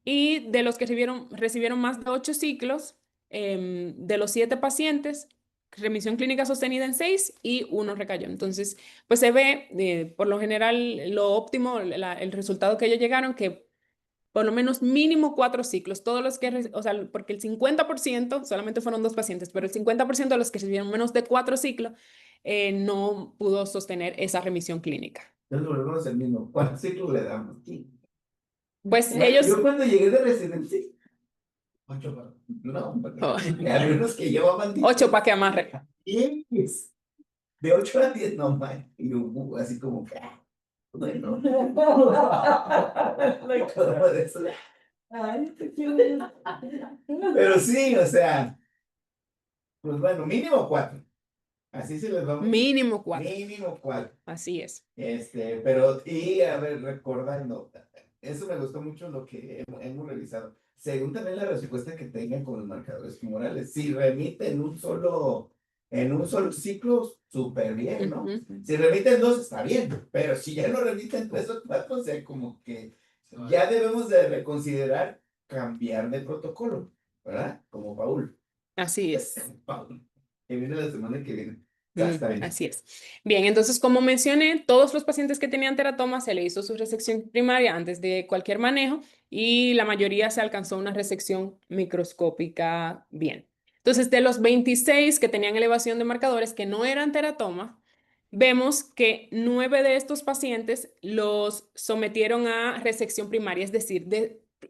Y de los que recibieron más de 8 ciclos, de los 7 pacientes, remisión clínica sostenida en 6 y uno recayó. Entonces, pues se ve, por lo general, lo óptimo, el resultado que ellos llegaron, que por lo menos mínimo 4 ciclos. Todos los que, o sea, porque el 50%, solamente fueron 2 pacientes, pero el 50% de los que recibieron menos de 4 ciclos no pudo sostener esa remisión clínica. Entonces volvemos al mismo. ¿Cuántos ciclos le damos? Pues Bueno, ellos... Yo cuando llegué de residencia, 8 no, Oh. había unos que llevaban 8 para que amarre. 10. De 8 a 10, no, man. Y yo, así como que, bueno. Como de eso. Pero sí, o sea, pues bueno, mínimo 4. Así se les va. Mínimo 4. Mínimo 4. Así es. Pero, y a ver, recordando, eso me gustó mucho lo que hemos revisado. Según también la respuesta que tengan con los marcadores tumorales, si remite en un solo ciclo, súper bien, ¿no? Si remite en 2, está bien, pero si ya no remite en 3 o 4, o sea, como que ya debemos de reconsiderar cambiar de protocolo, ¿verdad? Como Paul. Así es. Paul, que viene la semana que viene. Ya está bien. Así es. Bien, entonces, como mencioné, todos los pacientes que tenían teratoma se le hizo su resección primaria antes de cualquier manejo y la mayoría se alcanzó una resección microscópica bien. Entonces, de los 26 que tenían elevación de marcadores que no eran teratoma, vemos que 9 de estos pacientes los sometieron a resección primaria, es decir,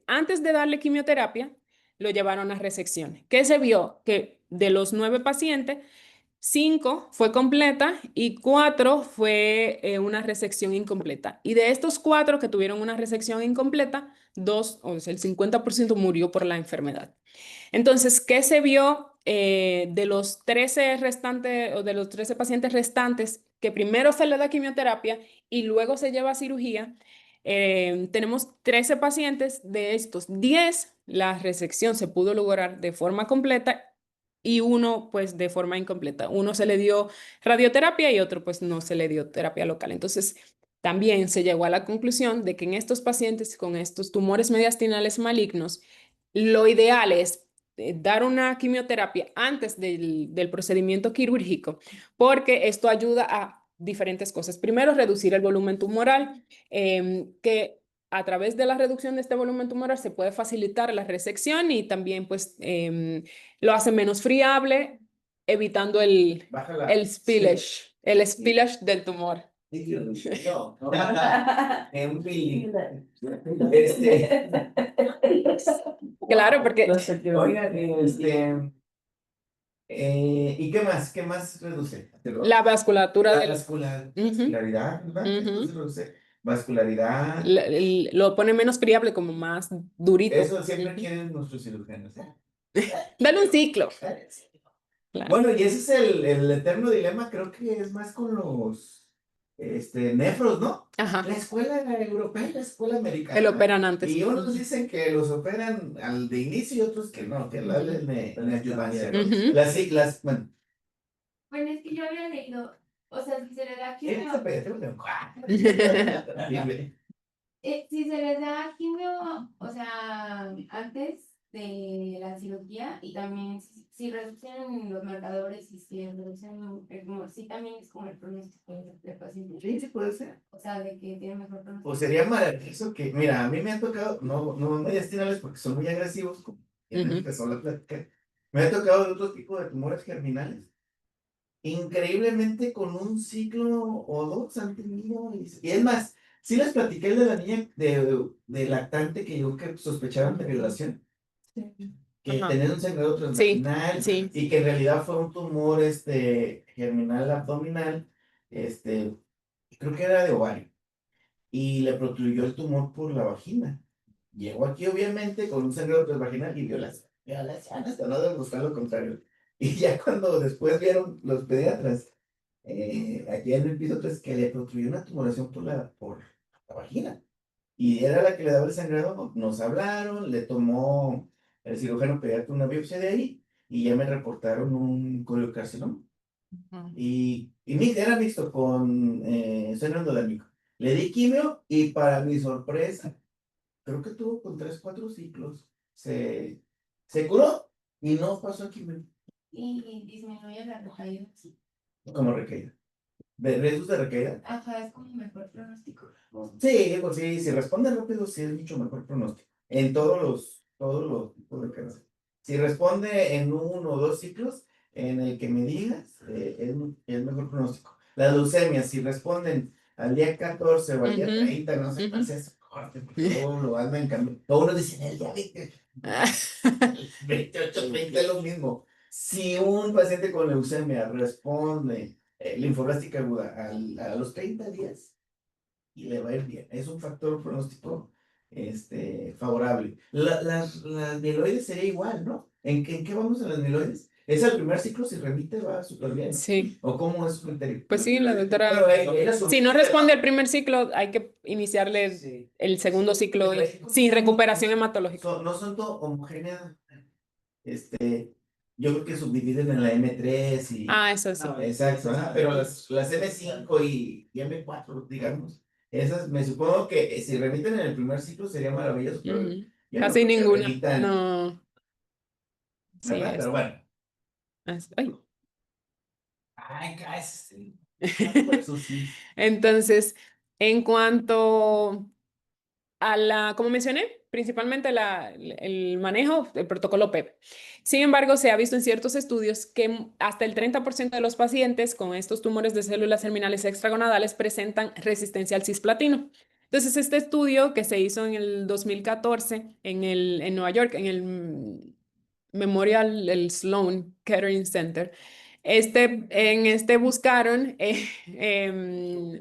antes de darle quimioterapia, lo llevaron a resección. ¿Qué se vio? Que de los 9 pacientes, 5 fue completa y 4 fue una resección incompleta. Y de estos 4 que tuvieron una resección incompleta, 2, o sea, el 50% murió por la enfermedad. Entonces, ¿qué se vio de los 13 restantes o de los 13 pacientes restantes que primero se le da quimioterapia y luego se lleva a cirugía? Tenemos 13 pacientes, de estos 10, la resección se pudo lograr de forma completa y uno pues de forma incompleta. Uno se le dio radioterapia y otro pues no se le dio terapia local. Entonces también se llegó a la conclusión de que en estos pacientes con estos tumores mediastinales malignos, lo ideal es dar una quimioterapia antes del procedimiento quirúrgico, porque esto ayuda a diferentes cosas. Primero, reducir el volumen tumoral, que a través de la reducción de este volumen tumoral se puede facilitar la resección y también pues lo hace menos friable, evitando el spillage, el spillage del tumor. No, en un feeling. Claro, porque Oigan, ¿y qué más? ¿Qué más reduce? la vasculatura La vascularidad, ¿verdad? Eso se reduce. Vascularidad. lo pone menos friable, como más durito. Eso siempre quieren nuestros cirujanos. Dale un ciclo. Claro. Bueno, y ese es el eterno dilema, creo que es más con los nefros, ¿no? Ajá, La escuela europea y la escuela americana. el operan antes. Y unos dicen que los operan al de inicio y otros que no, que la de neoadjuvancia. Ujú. Las siglas, bueno. Bueno, es que yo había leído, o sea, si se le da quimio, Dime. si se les da quimio, o sea, antes de la cirugía y también si reducen los marcadores y si reducen el tumor, sí también es como el pronóstico del paciente. Sí, sí puede ser. O sea, de que tiene mejor pronóstico. O sería maravilloso que, mira, a mí me ha tocado, no me destinales porque son muy agresivos, como empezó la plática. Me ha tocado de otro tipo de tumores germinales. Increíblemente con un ciclo o dos han tenido. Y es más, sí les platiqué de la niña de lactante que yo que sospechaban de violación, que Ajá. tenía un sangrado Sí, transvaginal sí. y que en realidad fue un tumor germinal abdominal, creo que era de ovario, y le protruyó el tumor por la vagina. Llegó aquí obviamente con un sangrado transvaginal y violación, hasta no de buscar lo contrario. Y ya cuando después vieron los pediatras, aquí en el piso 3, que le protruyó una tumoración por la vagina. Y era la que le daba el sangrado, nos hablaron, le tomó el cirujano pediatra una biopsia de ahí y ya me reportaron un coliocarcinoma. Era mixto con seno endodérmico. Le di quimio y para mi sorpresa, creo que tuvo con 3, 4 ciclos. Se curó y no pasó quimio. Y disminuye la recaída. Como recaída. ¿De riesgos de recaída? Ajá, es como mejor pronóstico. Sí, pues sí, si responde rápido, sí es mucho mejor pronóstico. En todos los tipos de cáncer. Si responde en 1 o 2 ciclos, en el que me digas, es mejor pronóstico. Las leucemias, si responden al día 14 o al día 30, no sé cuál sea su corte, porque luego lo andan cambiando. Todos uno dicen el día 28, 28, 30 es lo mismo. Si un paciente con leucemia responde linfoblástica aguda a los 30 días, y le va a ir bien. Es un factor pronóstico favorable. Las mieloides sería igual, ¿no? ¿En qué vamos en las mieloides? Es el primer ciclo, si remite, va súper bien, ¿no? Sí. ¿O cómo es su criterio? Pues sí, la doctora. Pero ella Si no responde al primer ciclo, hay que iniciarle Sí. el segundo ciclo sin recuperación hematológica. No son homogéneas. Yo creo que subdividen en la M3 y. Ah, eso sí. Exacto, ajá, pero las M5 y M4, digamos, esas me supongo que si remiten en el primer ciclo sería maravilloso, pero Ujú. ya no Casi creo que ninguna. remitan, No. Sí, ¿verdad? Pero bueno. Ay. Ay, casi. Eso sí. Entonces, en cuanto a como mencioné, principalmente el manejo del protocolo PEP. Sin embargo, se ha visto en ciertos estudios que hasta el 30% de los pacientes con estos tumores de células germinales extragonadales presentan resistencia al cisplatino. Entonces, este estudio que se hizo en el 2014 en Nueva York, en el Memorial el Sloan Kettering Center, en este buscaron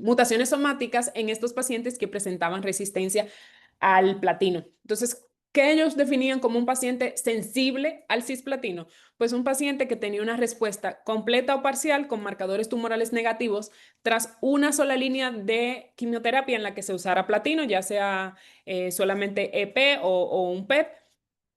mutaciones somáticas en estos pacientes que presentaban resistencia al platino. Entonces, ¿qué ellos definían como un paciente sensible al cisplatino? Pues un paciente que tenía una respuesta completa o parcial con marcadores tumorales negativos tras una sola línea de quimioterapia en la que se usara platino, ya sea solamente EP o un PEP,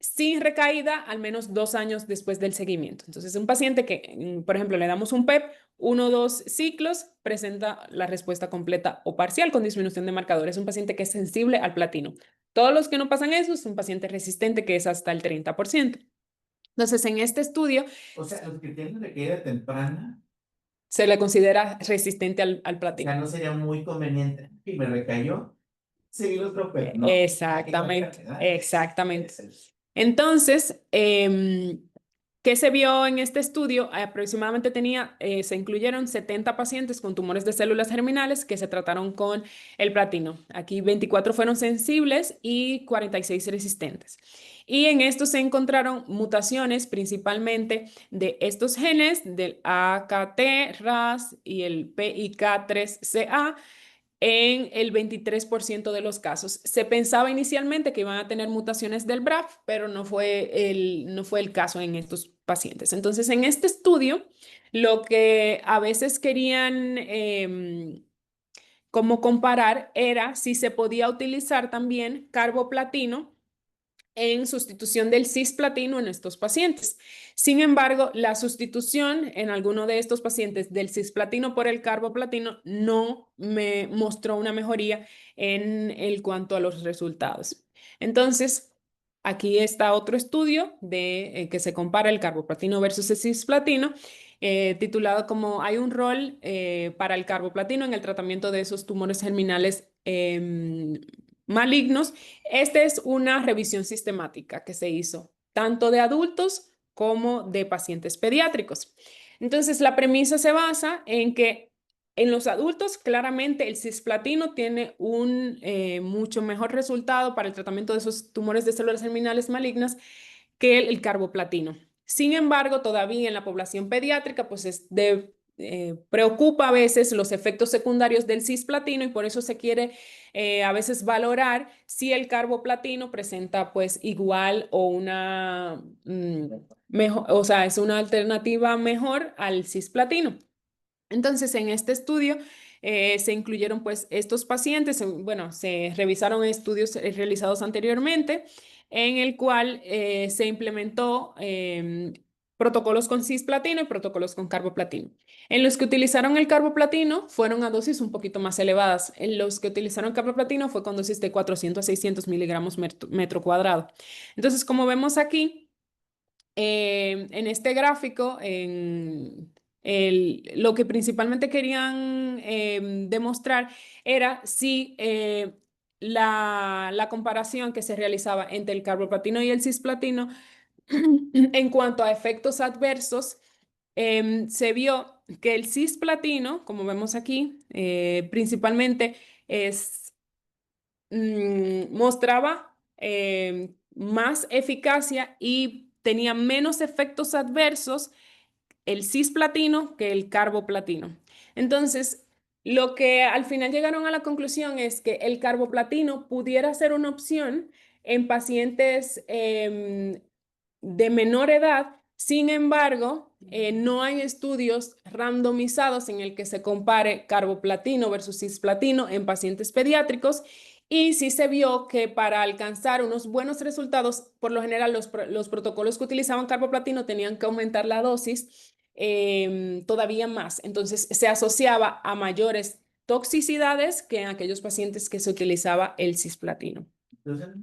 sin recaída al menos 2 años después del seguimiento. Entonces, un paciente que, por ejemplo, le damos un PEP, 1 o 2 ciclos, presenta la respuesta completa o parcial con disminución de marcadores. Es un paciente que es sensible al platino. Todos los que no pasan eso es un paciente resistente que es hasta el 30%. Entonces, en este estudio O sea, los que tienen recaída temprana, se le considera resistente al o platino. sea, no sería muy conveniente. Y me recayó, seguir otro PEP, no. Exactamente, exactamente. Entonces, ¿qué se vio en este estudio? Aproximadamente se incluyeron 70 pacientes con tumores de células germinales que se trataron con el platino. Aquí 24 fueron sensibles y 46 resistentes. Y en estos se encontraron mutaciones principalmente de estos genes, del AKT, RAS y el PIK3CA en el 23% de los casos. Se pensaba inicialmente que iban a tener mutaciones del BRAF, pero no fue el caso en estos pacientes. Entonces, en este estudio, lo que a veces querían como comparar era si se podía utilizar también carboplatino en sustitución del cisplatino en estos pacientes. Sin embargo, la sustitución en alguno de estos pacientes del cisplatino por el carboplatino no me mostró una mejoría en cuanto a los resultados. Entonces, aquí está otro estudio que se compara el carboplatino versus el cisplatino, titulado como "Hay un rol para el carboplatino en el tratamiento de esos tumores germinales malignos". Esta es una revisión sistemática que se hizo tanto de adultos como de pacientes pediátricos. Entonces, la premisa se basa en que en los adultos, claramente el cisplatino tiene un mucho mejor resultado para el tratamiento de esos tumores de células germinales malignas que el carboplatino. Sin embargo, todavía en la población pediátrica, pues preocupa a veces los efectos secundarios del cisplatino y por eso se quiere a veces valorar si el carboplatino presenta pues igual o una mejor, o sea, es una alternativa mejor al cisplatino. Entonces, en este estudio se incluyeron pues estos pacientes, bueno, se revisaron estudios realizados anteriormente en el cual se implementó protocolos con cisplatino y protocolos con carboplatino. En los que utilizaron el carboplatino fueron a dosis un poquito más elevadas. En los que utilizaron carboplatino fue con dosis de 400 a 600 miligramos metro cuadrado. Entonces, como vemos aquí, en este gráfico, lo que principalmente querían demostrar era si la comparación que se realizaba entre el carboplatino y el cisplatino en cuanto a efectos adversos, se vio que el cisplatino, como vemos aquí, principalmente mostraba más eficacia y tenía menos efectos adversos el cisplatino que el carboplatino. Entonces, lo que al final llegaron a la conclusión es que el carboplatino pudiera ser una opción en pacientes de menor edad. Sin embargo, no hay estudios randomizados en el que se compare carboplatino versus cisplatino en pacientes pediátricos. Y sí se vio que para alcanzar unos buenos resultados, por lo general los protocolos que utilizaban carboplatino tenían que aumentar la dosis todavía más. Entonces se asociaba a mayores toxicidades que en aquellos pacientes que se utilizaba el cisplatino, Entonces,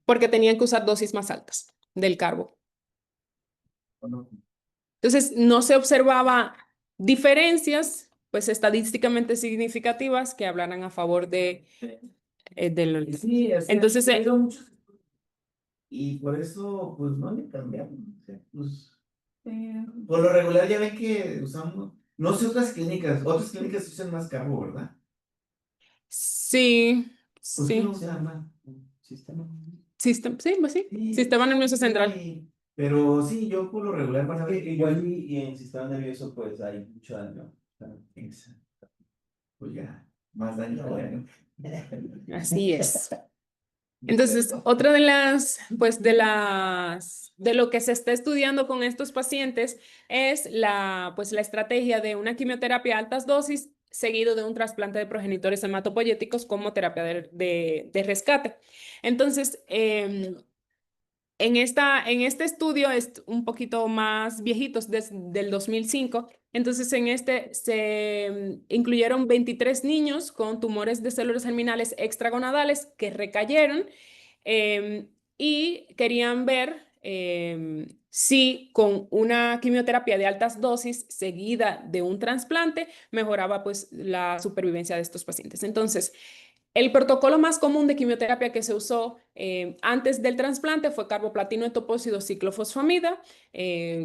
porque tenían que usar dosis más altas del carbo. bueno, Entonces no se observaba diferencias, pues estadísticamente significativas que hablaran a favor del... sí, o sea, Entonces, ha habido muchos y por eso, pues no le cambiamos. O sea, pues, por lo regular ya ven que usamos, no sé otras clínicas usan más carbo, ¿verdad? sí, ¿Por qué no sí. usan más? Sistema. Sí, pues sí. Sí, Sistema nervioso central. sí, pero sí, yo por lo regular Pasa para que igual y en sistema nervioso pues hay mucho daño. Exacto. Pues ya, más daño que daño. Así es. Entonces, otra de lo que se está estudiando con estos pacientes es pues la estrategia de una quimioterapia a altas dosis seguido de un trasplante de progenitores hematopoyéticos como terapia de rescate. Entonces, en este estudio es un poquito más viejitos, desde del 2005. Entonces, en este se incluyeron 23 niños con tumores de células germinales extragonadales que recayeron y querían ver si con una quimioterapia de altas dosis seguida de un trasplante mejoraba pues la supervivencia de estos pacientes. Entonces, el protocolo más común de quimioterapia que se usó antes del trasplante fue carboplatino, etopósido, ciclofosfamida,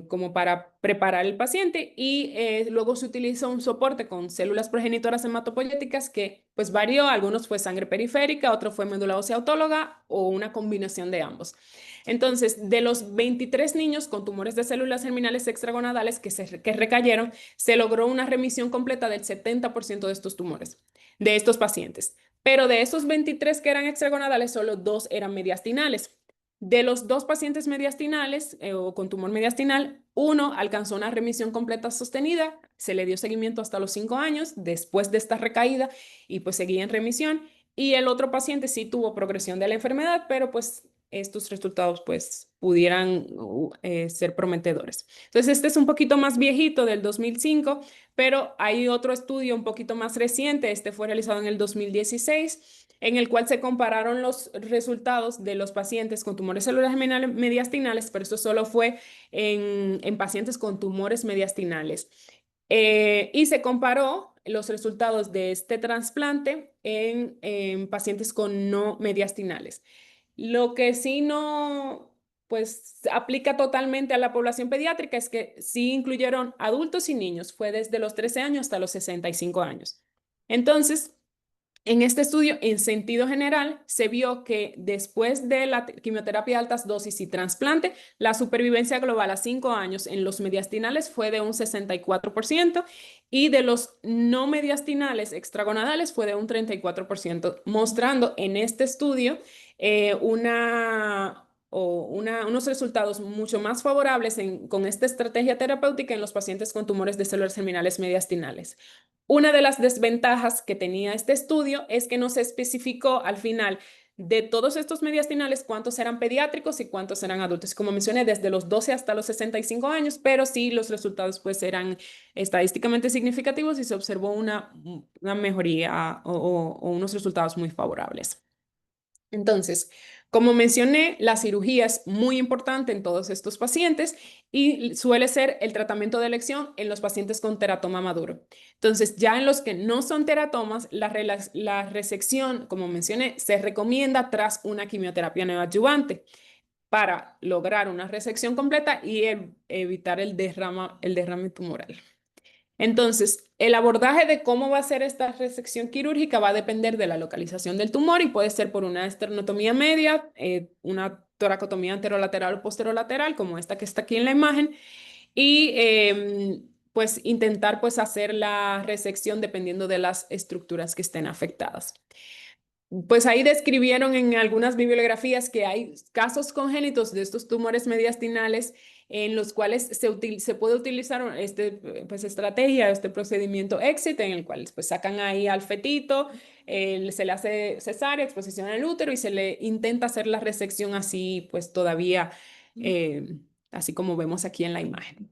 como para preparar el paciente, y luego se utilizó un soporte con células progenitoras hematopoyéticas que pues varió. Algunos fue sangre periférica, otro fue médula ósea autóloga o una combinación de ambos. Entonces, de los 23 niños con tumores de células germinales extragonadales que recayeron, se logró una remisión completa del 70% de estos tumores, de estos pacientes. Pero de esos 23 que eran extragonadales, solo 2 eran mediastinales. De los 2 pacientes mediastinales o con tumor mediastinal, uno alcanzó una remisión completa sostenida, se le dio seguimiento hasta los 5 años después de esta recaída y pues seguía en remisión. Y el otro paciente sí tuvo progresión de la enfermedad, pero pues estos resultados pues pudieran ser prometedores. Entonces este es un poquito más viejito, del 2005, pero hay otro estudio un poquito más reciente, este fue realizado en el 2016, en el cual se compararon los resultados de los pacientes con tumores celulares mediastinales, pero esto solo fue en pacientes con tumores mediastinales. Y se comparó los resultados de este trasplante en pacientes con no mediastinales. Lo que sí no, pues, aplica totalmente a la población pediátrica es que sí incluyeron adultos y niños, fue desde los 13 años hasta los 65 años. Entonces, en este estudio, en sentido general, se vio que después de la quimioterapia de altas dosis y trasplante, la supervivencia global a 5 años en los mediastinales fue de un 64% y de los no mediastinales extragonadales fue de un 34%, mostrando en este estudio unos resultados mucho más favorables con esta estrategia terapéutica en los pacientes con tumores de células germinales mediastinales. Una de las desventajas que tenía este estudio es que no se especificó al final de todos estos mediastinales cuántos eran pediátricos y cuántos eran adultos. Como mencioné, desde los 12 hasta los 65 años, pero sí los resultados pues eran estadísticamente significativos y se observó una mejoría o unos resultados muy favorables. Entonces, como mencioné, la cirugía es muy importante en todos estos pacientes y suele ser el tratamiento de elección en los pacientes con teratoma maduro. Entonces, ya en los que no son teratomas, la resección, como mencioné, se recomienda tras una quimioterapia neoadyuvante para lograr una resección completa y evitar el derrame tumoral. Entonces, el abordaje de cómo va a ser esta resección quirúrgica va a depender de la localización del tumor y puede ser por una esternotomía media, una toracotomía anterolateral o posterolateral, como esta que está aquí en la imagen, y pues intentar pues hacer la resección dependiendo de las estructuras que estén afectadas. Pues ahí describieron en algunas bibliografías que hay casos congénitos de estos tumores mediastinales en los cuales se puede utilizar pues, estrategia, este procedimiento EXIT, en el cual pues, sacan ahí al fetito, se le hace cesárea, exposición al útero y se le intenta hacer la resección así, pues todavía, así como vemos aquí en la imagen.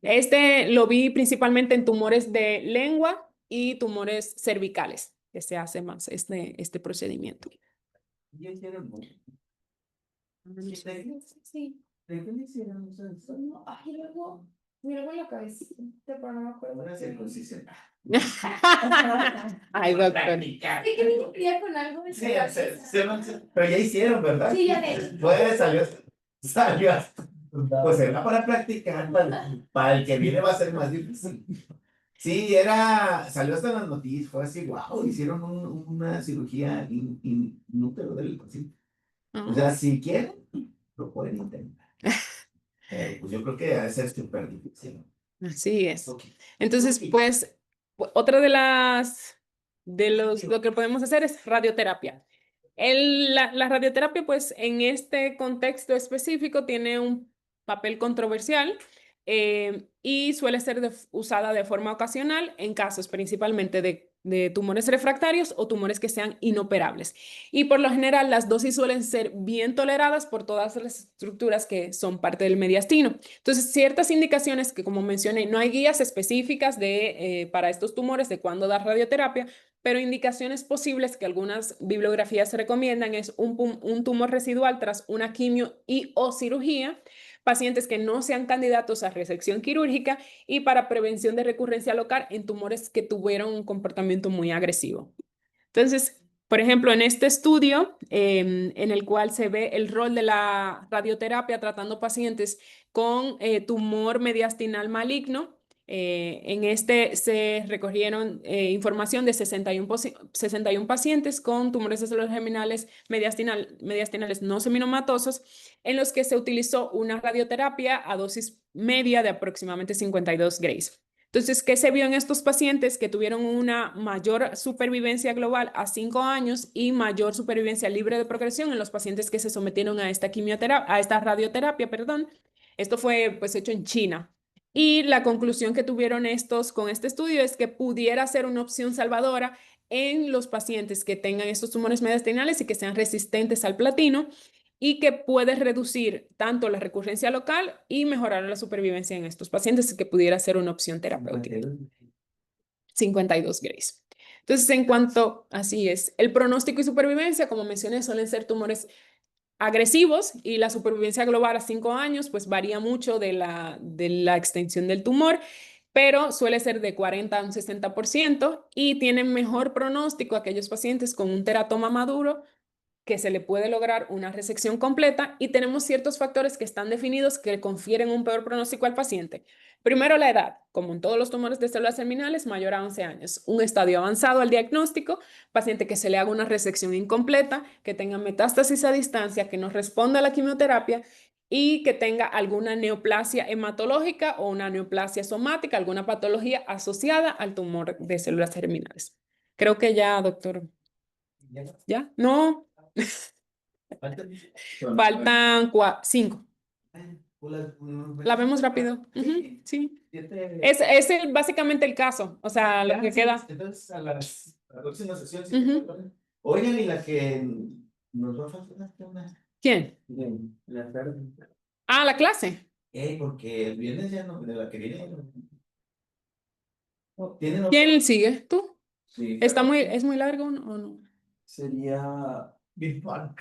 Este lo vi principalmente en tumores de lengua y tumores cervicales, que se hace más este procedimiento. Ya hicieron mucho. Sí. ¿De qué le hicieron eso? No, ay, luego, luego la cabecita, pero no me acuerdo. Una circuncisión. Ay, doctor. Practicar. Sí, que me quería con algo de Sí, cabeza. pero ya hicieron, ¿verdad? Sí, ya de. Pues salió. Pues era para practicar, para el que viene va a ser más difícil. Sí, salió hasta en las noticias, fue así, wow, hicieron una cirugía inútero del paciente. O sea, si quieren, lo pueden intentar. Pues yo creo que debe ser súper difícil. Así es. Ok. Entonces, pues, otra lo que podemos hacer es radioterapia. La radioterapia, pues, en este contexto específico tiene un papel controversial y suele ser usada de forma ocasional en casos principalmente de tumores refractarios o tumores que sean inoperables. Y por lo general, las dosis suelen ser bien toleradas por todas las estructuras que son parte del mediastino. Entonces, ciertas indicaciones que, como mencioné, no hay guías específicas para estos tumores de cuándo dar radioterapia, pero indicaciones posibles que algunas bibliografías recomiendan es un tumor residual tras una quimio y o cirugía, pacientes que no sean candidatos a resección quirúrgica y para prevención de recurrencia local en tumores que tuvieron un comportamiento muy agresivo. Entonces, por ejemplo, en este estudio en el cual se ve el rol de la radioterapia tratando pacientes con tumor mediastinal maligno, en este se recogieron información de 61 pacientes con tumores de células germinales mediastinales no seminomatosos, en los que se utilizó una radioterapia a dosis media de aproximadamente 52 Grays. Entonces, ¿qué se vio en estos pacientes que tuvieron una mayor supervivencia global a 5 años y mayor supervivencia libre de progresión en los pacientes que se sometieron a esta quimioterapia, a esta radioterapia, perdón? Esto fue pues hecho en China. Y la conclusión que tuvieron estos con este estudio es que pudiera ser una opción salvadora en los pacientes que tengan estos tumores mediastinales y que sean resistentes al platino y que puede reducir tanto la recurrencia local y mejorar la supervivencia en estos pacientes, que pudiera ser una opción terapéutica. 52 Grace. Entonces, en cuanto, así es, el pronóstico y supervivencia, como mencioné, suelen ser tumores agresivos y la supervivencia global a 5 años, pues varía mucho de la extensión del tumor, pero suele ser de 40 a un 60% y tienen mejor pronóstico aquellos pacientes con un teratoma maduro que se le puede lograr una resección completa y tenemos ciertos factores que están definidos que confieren un peor pronóstico al paciente. Primero, la edad, como en todos los tumores de células terminales, mayor a 11 años. Un estadio avanzado al diagnóstico, paciente que se le haga una resección incompleta, que tenga metástasis a distancia, que no responda a la quimioterapia y que tenga alguna neoplasia hematológica o una neoplasia somática, alguna patología asociada al tumor de células terminales. Creo que ya, doctor. ¿Ya? No. Faltan 5. La vemos rápido. Ujú, sí. Es básicamente el caso, o sea, lo que queda. Entonces, a la próxima sesión, Ujú. oigan, y la que nos va a faltar una. ¿Quién? La tarde. Ah, la clase. Porque el viernes ya no, de la que viene. ¿Tienen otra? ¿Quién sigue? ¿Tú? Sí, ¿Es muy largo o no? Sería virtual.